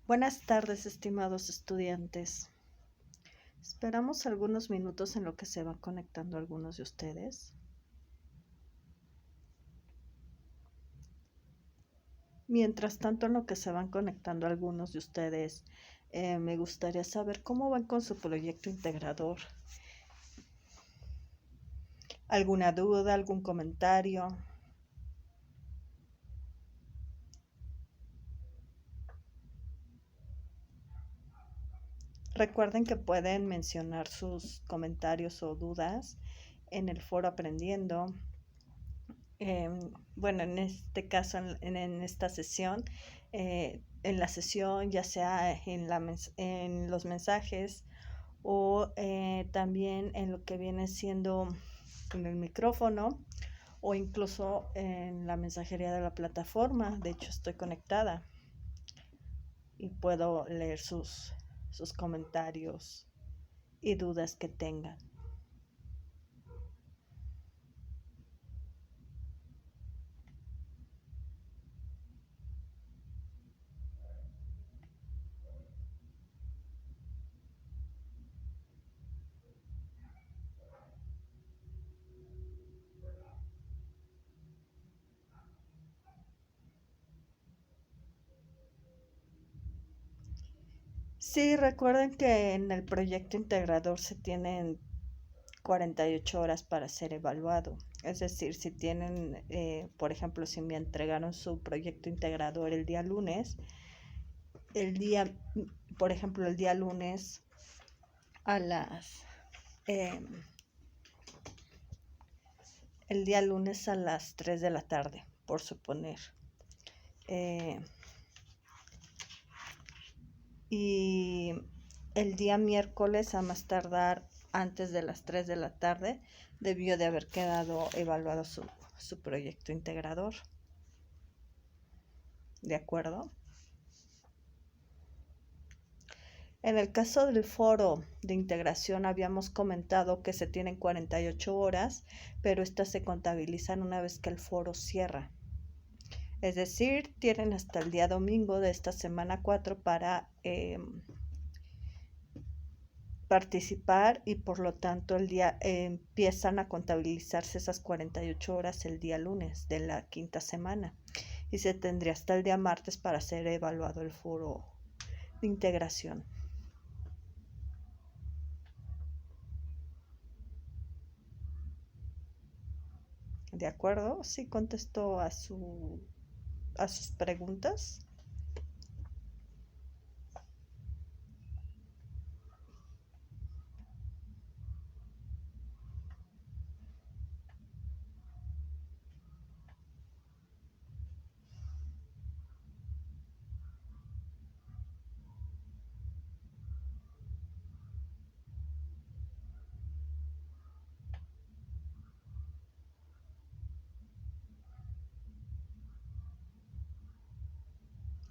Buenas tardes, estimados estudiantes. Esperamos algunos minutos en lo que se van conectando algunos de ustedes. Mientras tanto, en lo que se van conectando algunos de ustedes, me gustaría saber cómo van con su proyecto integrador. ¿Alguna duda, algún comentario? Recuerden que pueden mencionar sus comentarios o dudas en el foro Aprendiendo. Bueno, en este caso, en esta sesión, en la sesión, ya sea en los mensajes o también en lo que viene siendo en el micrófono o incluso en la mensajería de la plataforma. De hecho, estoy conectada y puedo leer sus comentarios y dudas que tengan. Sí, recuerden que en el proyecto integrador se tienen 48 horas para ser evaluado. Es decir, si tienen, por ejemplo, si me entregaron su proyecto integrador el día lunes, por ejemplo, el día lunes a el día lunes a las 3 de la tarde, por suponer. Y el día miércoles, a más tardar antes de las 3 de la tarde, debió de haber quedado evaluado su proyecto integrador. ¿De acuerdo? En el caso del foro de integración habíamos comentado que se tienen 48 horas, pero estas se contabilizan una vez que el foro cierra. Es decir, tienen hasta el día domingo de esta semana 4 para participar y por lo tanto empiezan a contabilizarse esas 48 horas el día lunes de la quinta semana y se tendría hasta el día martes para ser evaluado el foro de integración. ¿De acuerdo? ¿Sí contestó a sus preguntas?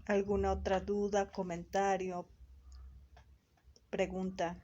¿Alguna otra duda, comentario, pregunta?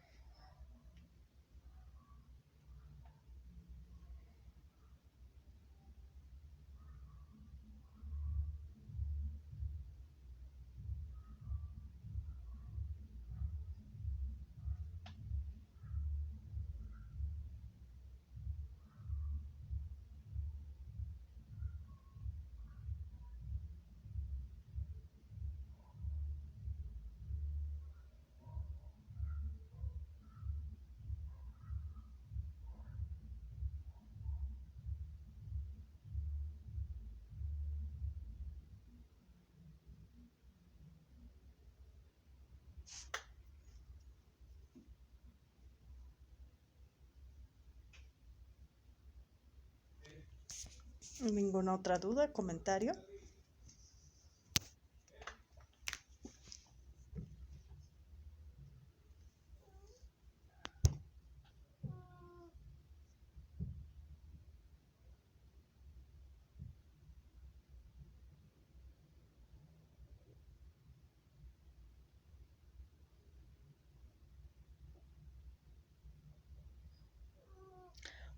¿Ninguna otra duda, comentario?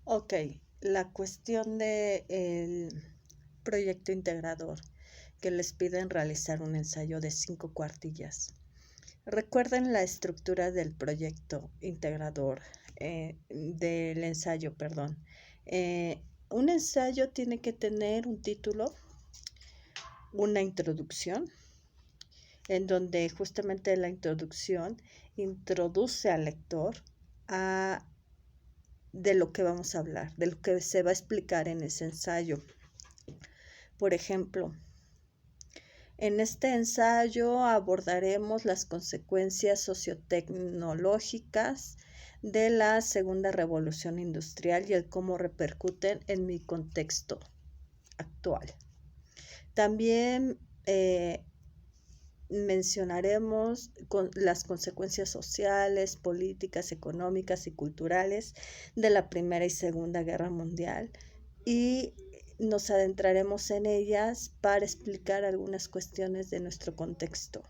Ok, la cuestión del proyecto integrador, que les piden realizar un ensayo de 5 cuartillas. Recuerden la estructura del proyecto integrador, del ensayo, perdón. Un ensayo tiene que tener un título, una introducción, en donde justamente la introducción introduce al lector a de lo que vamos a hablar, de lo que se va a explicar en ese ensayo. Por ejemplo, en este ensayo abordaremos las consecuencias sociotecnológicas de la segunda revolución industrial y el cómo repercuten en mi contexto actual. También mencionaremos las consecuencias sociales, políticas, económicas y culturales de la Primera y Segunda Guerra Mundial y nos adentraremos en ellas para explicar algunas cuestiones de nuestro contexto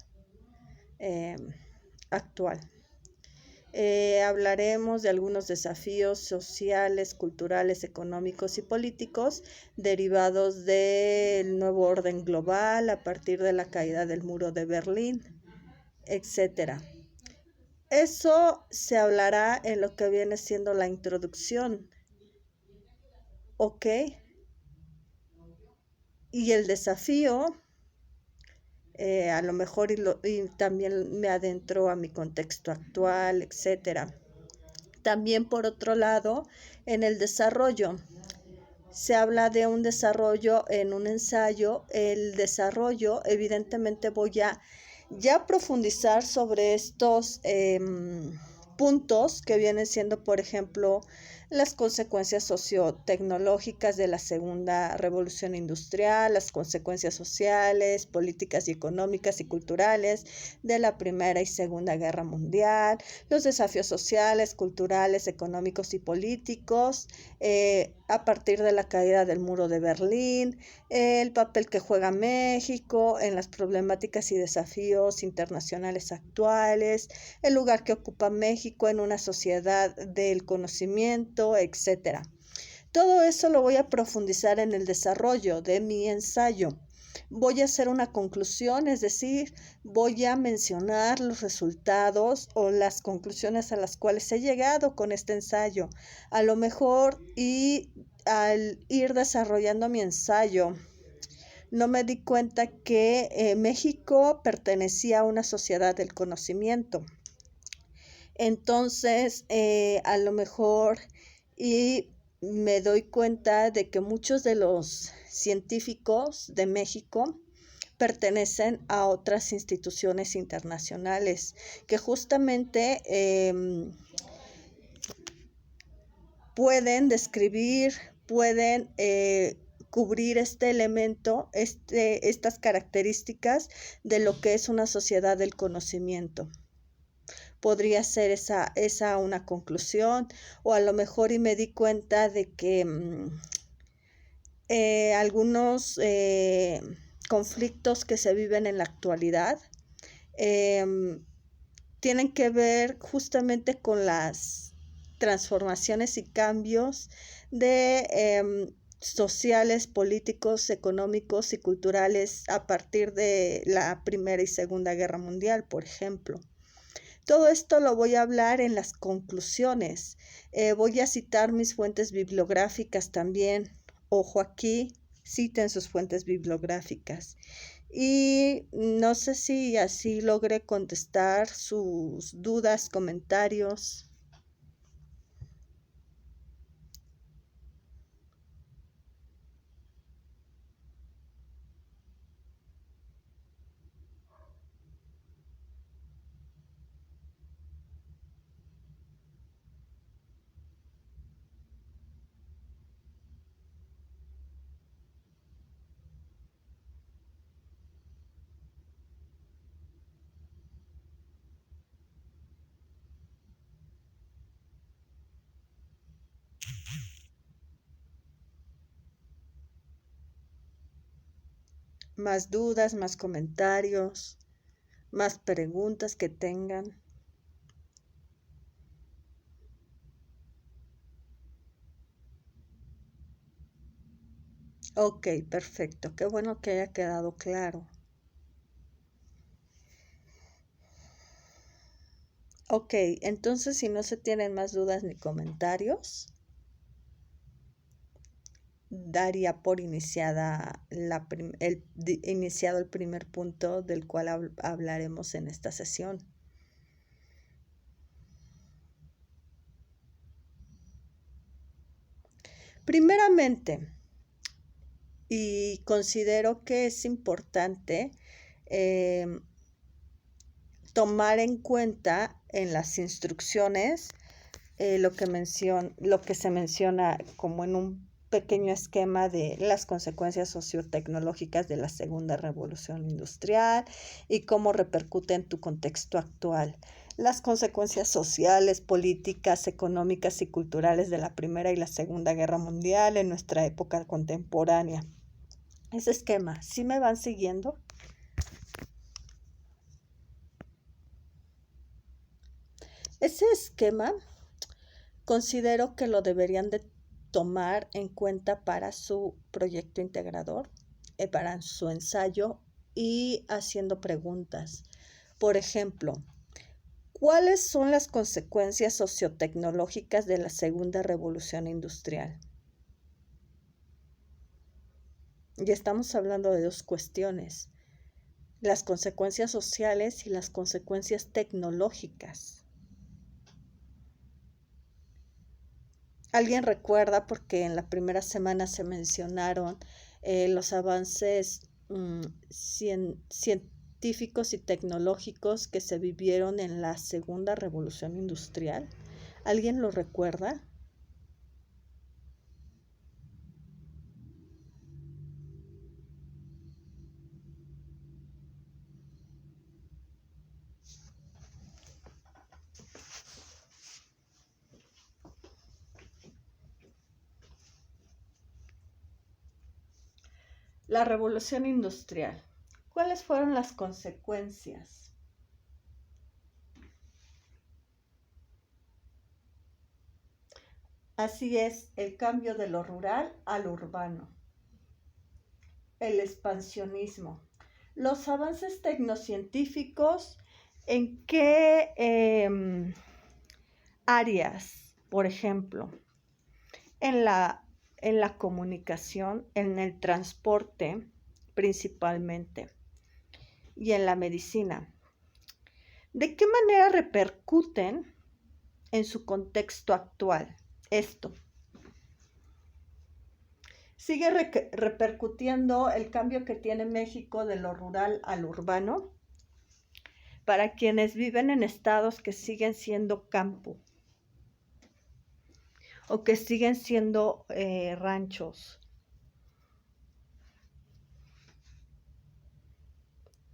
actual. Hablaremos de algunos desafíos sociales, culturales, económicos y políticos derivados del nuevo orden global a partir de la caída del muro de Berlín, etc. Eso se hablará en lo que viene siendo la introducción, ¿ok? Y el desafío, a lo mejor y también me adentro a mi contexto actual, etc. También por otro lado, en el desarrollo, se habla de un desarrollo en un ensayo. El desarrollo, evidentemente voy a ya profundizar sobre estos puntos que vienen siendo, por ejemplo, las consecuencias sociotecnológicas de la segunda revolución industrial, las consecuencias sociales, políticas y económicas y culturales de la Primera y Segunda Guerra Mundial, los desafíos sociales, culturales, económicos y políticos a partir de la caída del muro de Berlín, el papel que juega México en las problemáticas y desafíos internacionales actuales, el lugar que ocupa México en una sociedad del conocimiento, etc. Todo eso lo voy a profundizar en el desarrollo de mi ensayo. Voy a hacer una conclusión, es decir, voy a mencionar los resultados o las conclusiones a las cuales he llegado con este ensayo. A lo mejor y al ir desarrollando mi ensayo, no me di cuenta que México pertenecía a una sociedad del conocimiento. Entonces, a lo mejor y me doy cuenta de que muchos de los científicos de México pertenecen a otras instituciones internacionales que justamente pueden describir, pueden cubrir este elemento, estas características de lo que es una sociedad del conocimiento. Podría ser esa una conclusión, o a lo mejor y me di cuenta de que algunos conflictos que se viven en la actualidad tienen que ver justamente con las transformaciones y cambios de sociales, políticos, económicos y culturales a partir de la Primera y Segunda Guerra Mundial, por ejemplo. Todo esto lo voy a hablar en las conclusiones. Voy a citar mis fuentes bibliográficas también. Ojo aquí, citen sus fuentes bibliográficas. Y no sé si así logré contestar sus dudas, comentarios. Más dudas, más comentarios, más preguntas que tengan. Ok, perfecto. Qué bueno que haya quedado claro. Ok, entonces si no se tienen más dudas ni comentarios, daría por iniciado el primer punto del cual hablaremos en esta sesión. Primeramente, y considero que es importante tomar en cuenta en las instrucciones lo que se menciona como en un pequeño esquema de las consecuencias sociotecnológicas de la segunda revolución industrial y cómo repercute en tu contexto actual. Las consecuencias sociales, políticas, económicas y culturales de la Primera y la Segunda Guerra Mundial en nuestra época contemporánea. Ese esquema, ¿sí me van siguiendo? Ese esquema considero que lo deberían de tomar en cuenta para su proyecto integrador, para su ensayo y haciendo preguntas. Por ejemplo, ¿cuáles son las consecuencias sociotecnológicas de la segunda revolución industrial? Ya estamos hablando de dos cuestiones, las consecuencias sociales y las consecuencias tecnológicas. ¿Alguien recuerda? Porque en la primera semana se mencionaron los avances científicos y tecnológicos que se vivieron en la segunda revolución industrial. ¿Alguien lo recuerda? La revolución industrial. ¿Cuáles fueron las consecuencias? Así es, el cambio de lo rural a lo urbano. El expansionismo. Los avances tecnocientíficos, ¿en qué áreas? Por ejemplo, en la comunicación, en el transporte principalmente y en la medicina. ¿De qué manera repercuten en su contexto actual esto? Sigue repercutiendo el cambio que tiene México de lo rural al urbano para quienes viven en estados que siguen siendo campo o que siguen siendo ranchos.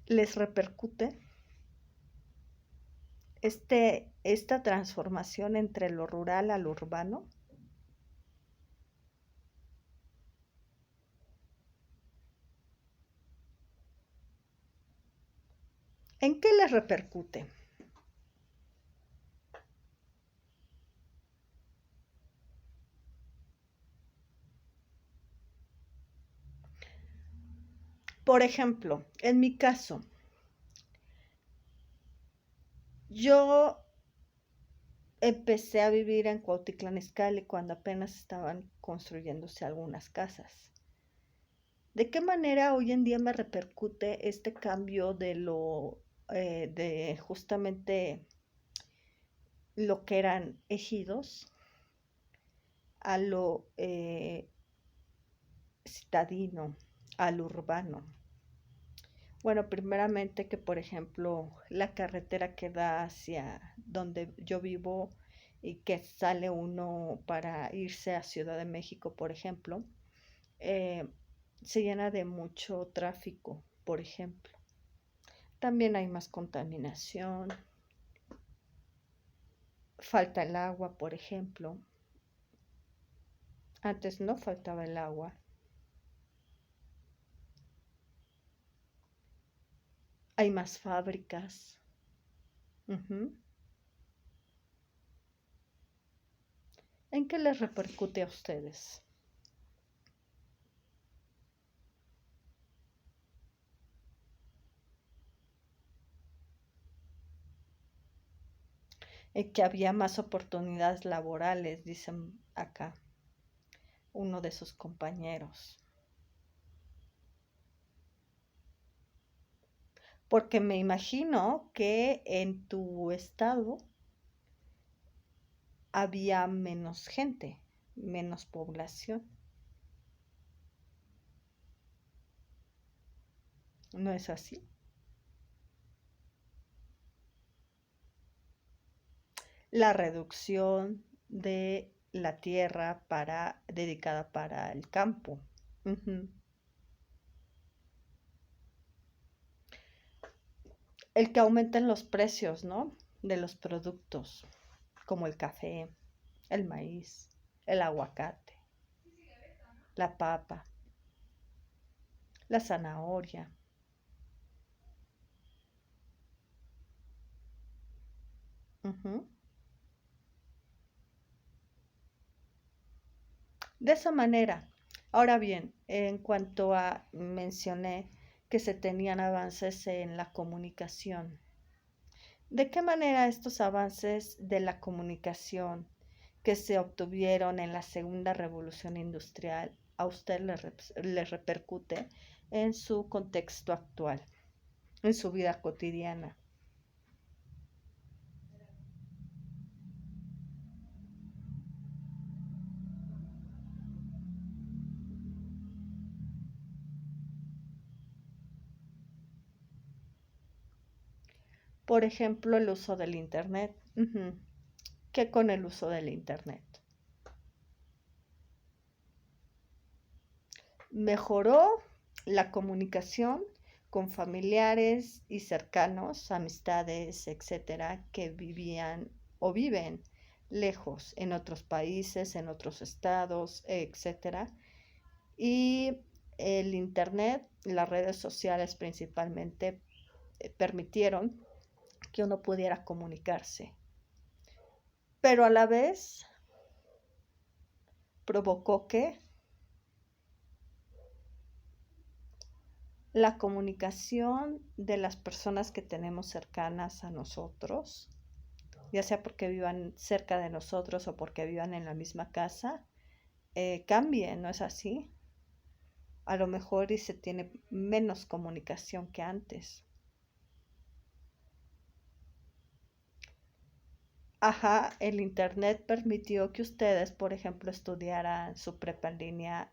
¿Les repercute esta transformación entre lo rural al urbano? ¿En qué les repercute? Por ejemplo, en mi caso, yo empecé a vivir en Cuautitlán Izcalli cuando apenas estaban construyéndose algunas casas. ¿De qué manera hoy en día me repercute este cambio de justamente lo que eran ejidos a lo citadino, al urbano? Bueno, primeramente que, por ejemplo, la carretera que da hacia donde yo vivo y que sale uno para irse a Ciudad de México, por ejemplo, eh, se llena de mucho tráfico, por ejemplo. También hay más contaminación, falta el agua, por ejemplo. Antes no faltaba el agua. Hay más fábricas. Uh-huh. ¿En qué les repercute a ustedes? que había más oportunidades laborales, dicen acá uno de sus compañeros. Porque me imagino que en tu estado había menos gente, menos población. ¿No es así? La reducción de la tierra dedicada para el campo. Ujú. El que aumenten los precios, ¿no? De los productos, como el café, el maíz, el aguacate, la papa, la zanahoria. Ujú. De esa manera. Ahora bien, en cuanto a, mencioné que se tenían avances en la comunicación. ¿De qué manera estos avances de la comunicación que se obtuvieron en la segunda revolución industrial a usted le repercute en su contexto actual, en su vida cotidiana? Por ejemplo, el uso del Internet. Ujú. ¿Qué con el uso del Internet? Mejoró la comunicación con familiares y cercanos, amistades, etcétera, que vivían o viven lejos en otros países, en otros estados, etcétera. Y el internet, las redes sociales principalmente, permitieron que uno pudiera comunicarse, pero a la vez provocó que la comunicación de las personas que tenemos cercanas a nosotros, ya sea porque vivan cerca de nosotros o porque vivan en la misma casa, cambie, ¿no es así? A lo mejor y se tiene menos comunicación que antes. Ajá, el internet permitió que ustedes, por ejemplo, estudiaran su prepa en línea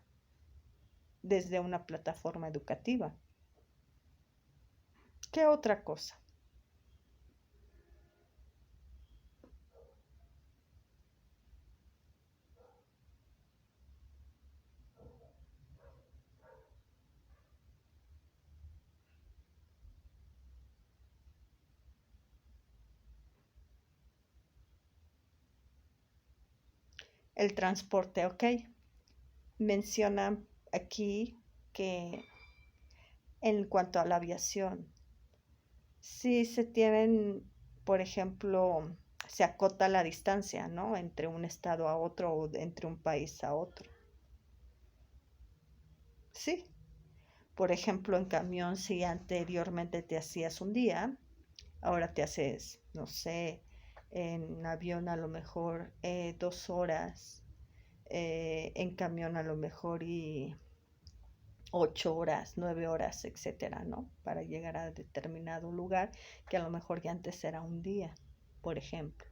desde una plataforma educativa. ¿Qué otra cosa? El transporte, ok. Menciona aquí que en cuanto a la aviación, si se tienen, por ejemplo, se acota la distancia, ¿no? Entre un estado a otro o entre un país a otro. Sí. Por ejemplo, en camión, si anteriormente te hacías un día, ahora te haces, no sé, en avión a lo mejor 2 horas, en camión a lo mejor y 8 horas, 9 horas, etcétera, ¿no? Para llegar a determinado lugar que a lo mejor ya antes era un día, por ejemplo.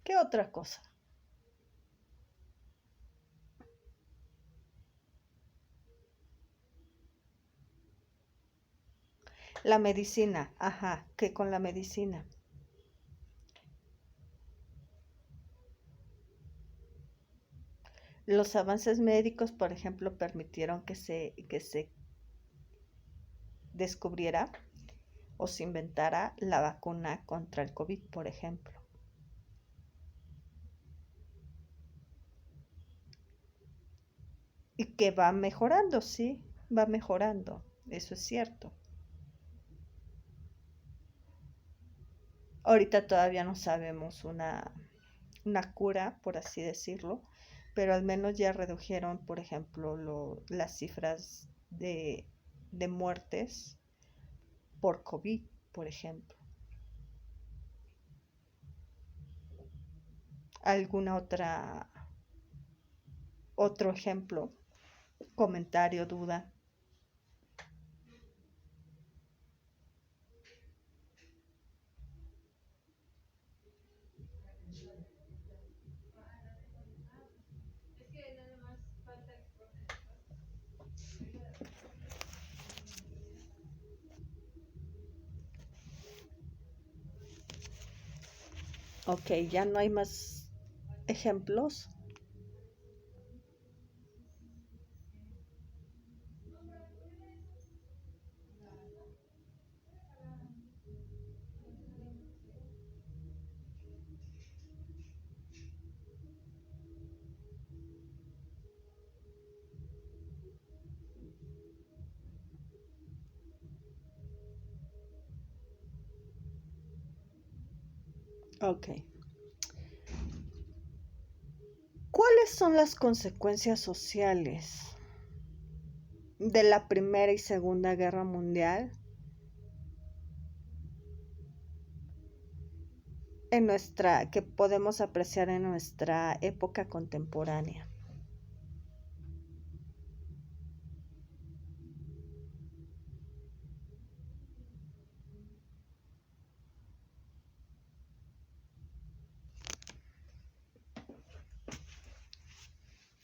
¿Qué otra cosa? La medicina, ajá, ¿qué con la medicina? Los avances médicos, por ejemplo, permitieron que se descubriera o se inventara la vacuna contra el COVID, por ejemplo. Y que va mejorando, sí, va mejorando, eso es cierto. Ahorita todavía no sabemos una cura, por así decirlo, pero al menos ya redujeron, por ejemplo, las cifras de muertes por COVID, por ejemplo. ¿Alguna otro ejemplo, comentario, duda? Ok, ya no hay más ejemplos. Ok. ¿Cuáles son las consecuencias sociales de la Primera y Segunda Guerra Mundial que podemos apreciar en nuestra época contemporánea?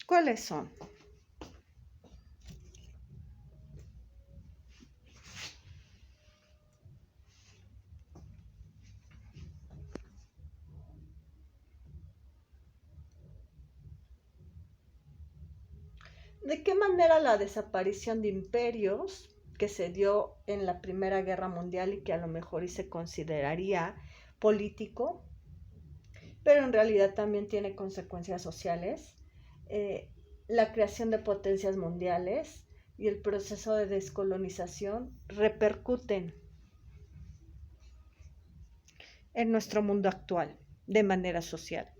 ¿Cuáles son? ¿De qué manera la desaparición de imperios que se dio en la Primera Guerra Mundial y que a lo mejor y se consideraría político, pero en realidad también tiene consecuencias sociales? La creación de potencias mundiales y el proceso de descolonización repercuten en nuestro mundo actual de manera social.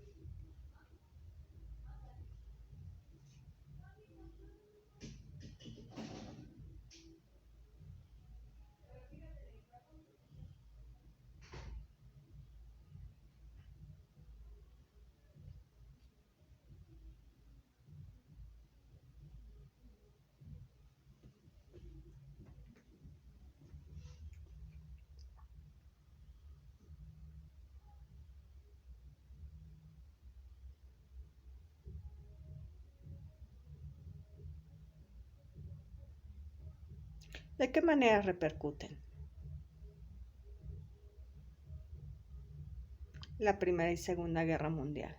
¿De qué manera repercuten? La Primera y Segunda Guerra Mundial.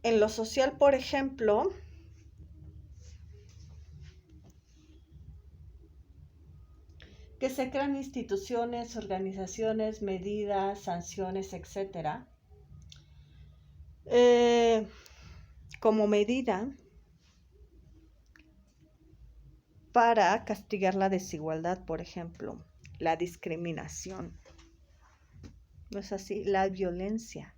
En lo social, por ejemplo, que se crean instituciones, organizaciones, medidas, sanciones, etcétera, como medida para castigar la desigualdad, por ejemplo, la discriminación, ¿no es así? La violencia.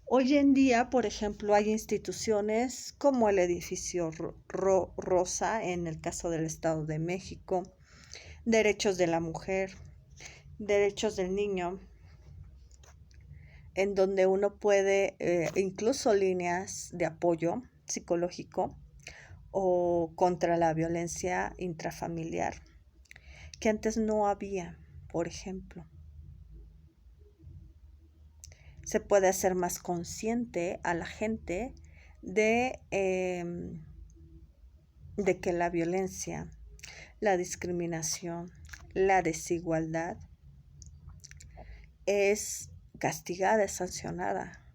Hoy en día, por ejemplo, hay instituciones como el edificio Rosa en el caso del Estado de México, derechos de la mujer, derechos del niño, en donde uno puede, incluso líneas de apoyo psicológico o contra la violencia intrafamiliar, que antes no había, por ejemplo. Se puede hacer más consciente a la gente de que la violencia, la discriminación, la desigualdad es castigada, es sancionada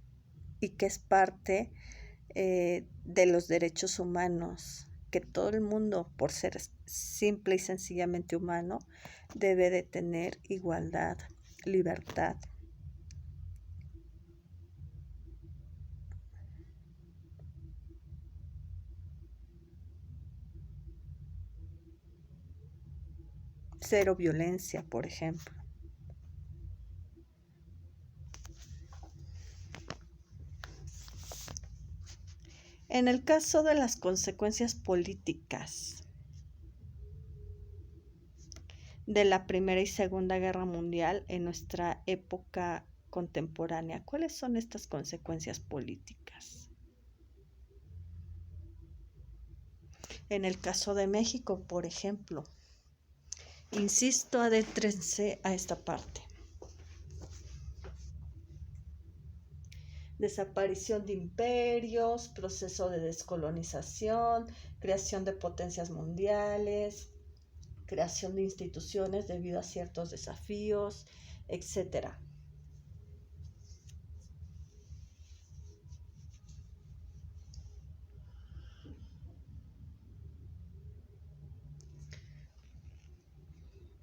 y que es parte de los derechos humanos, que todo el mundo, por ser simple y sencillamente humano, debe de tener igualdad, libertad. Cero violencia, por ejemplo. En el caso de las consecuencias políticas de la Primera y Segunda Guerra Mundial en nuestra época contemporánea, ¿cuáles son estas consecuencias políticas? En el caso de México, por ejemplo, insisto, adéntrense a esta parte. Desaparición de imperios, proceso de descolonización, creación de potencias mundiales, creación de instituciones debido a ciertos desafíos, etc.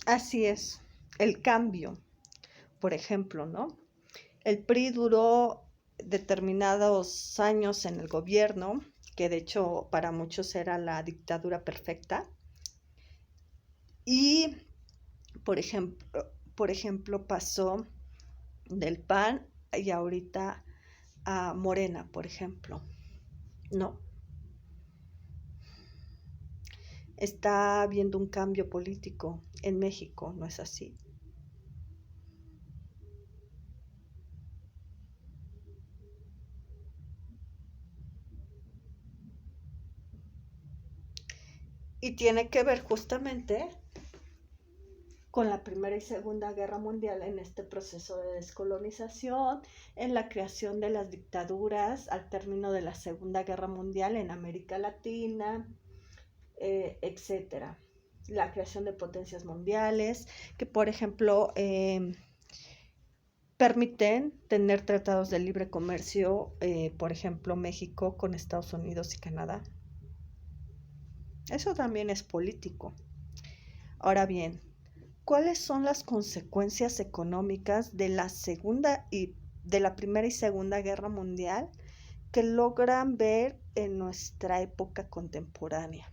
Así es, el cambio, por ejemplo, ¿no? El PRI duró determinados años en el gobierno, que de hecho para muchos era la dictadura perfecta, y por ejemplo pasó del PAN y ahorita a Morena, por ejemplo. No. Está habiendo un cambio político en México, ¿no es así? Y tiene que ver justamente con la Primera y Segunda Guerra Mundial en este proceso de descolonización, en la creación de las dictaduras al término de la Segunda Guerra Mundial en América Latina, etcétera. La creación de potencias mundiales, que por ejemplo permiten tener tratados de libre comercio, por ejemplo México con Estados Unidos y Canadá. Eso también es político. Ahora bien, ¿cuáles son las consecuencias económicas de la Primera y Segunda Guerra Mundial que logran ver en nuestra época contemporánea?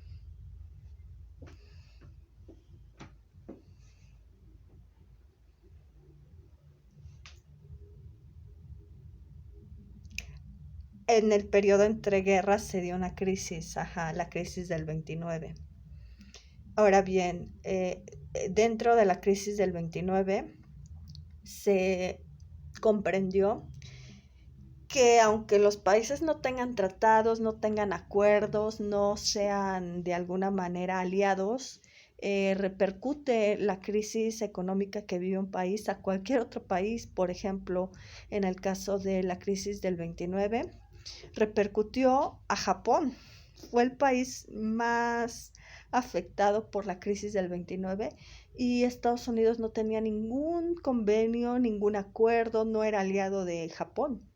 En el periodo entre guerras se dio una crisis, la crisis del 29. Ahora bien, dentro de la crisis del 29 se comprendió que aunque los países no tengan tratados, no tengan acuerdos, no sean de alguna manera aliados, repercute la crisis económica que vive un país a cualquier otro país. Por ejemplo, en el caso de la crisis del 29, repercutió a Japón. Fue el país más afectado por la crisis del 29 y Estados Unidos no tenía ningún convenio, ningún acuerdo, no era aliado de Japón.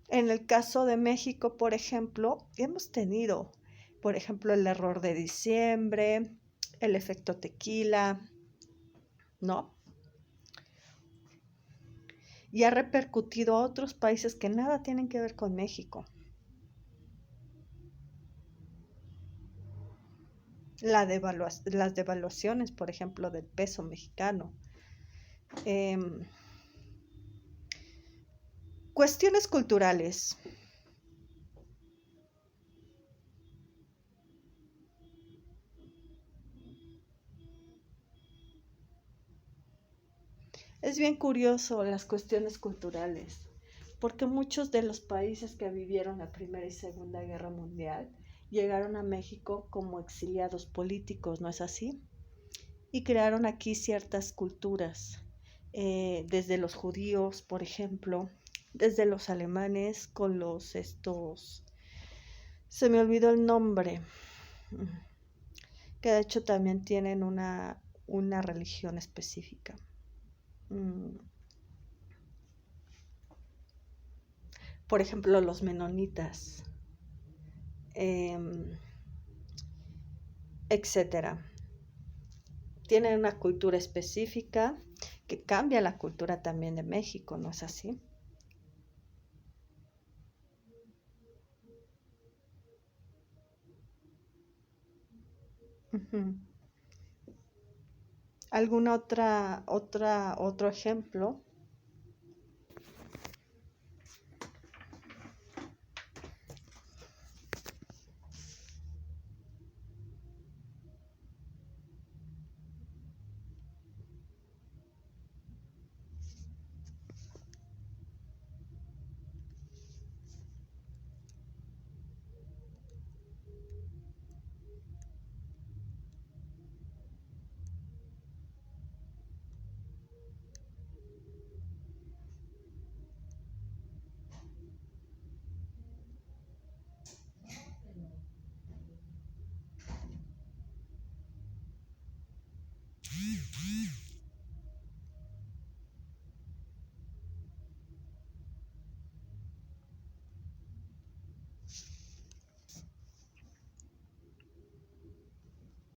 En el caso de México, por ejemplo, hemos tenido, por ejemplo, el error de diciembre, el efecto tequila, ¿no? Y ha repercutido a otros países que nada tienen que ver con México. Las devaluaciones, por ejemplo, del peso mexicano. Cuestiones culturales. Es bien curioso las cuestiones culturales, porque muchos de los países que vivieron la Primera y Segunda Guerra Mundial llegaron a México como exiliados políticos, ¿no es así? Y crearon aquí ciertas culturas, desde los judíos, por ejemplo, desde los alemanes con se me olvidó el nombre, que de hecho también tienen una religión específica. Por ejemplo, los menonitas, etcétera. Tienen una cultura específica que cambia la cultura también de México, ¿no es así? Uh-huh. ¿Alguna otro ejemplo?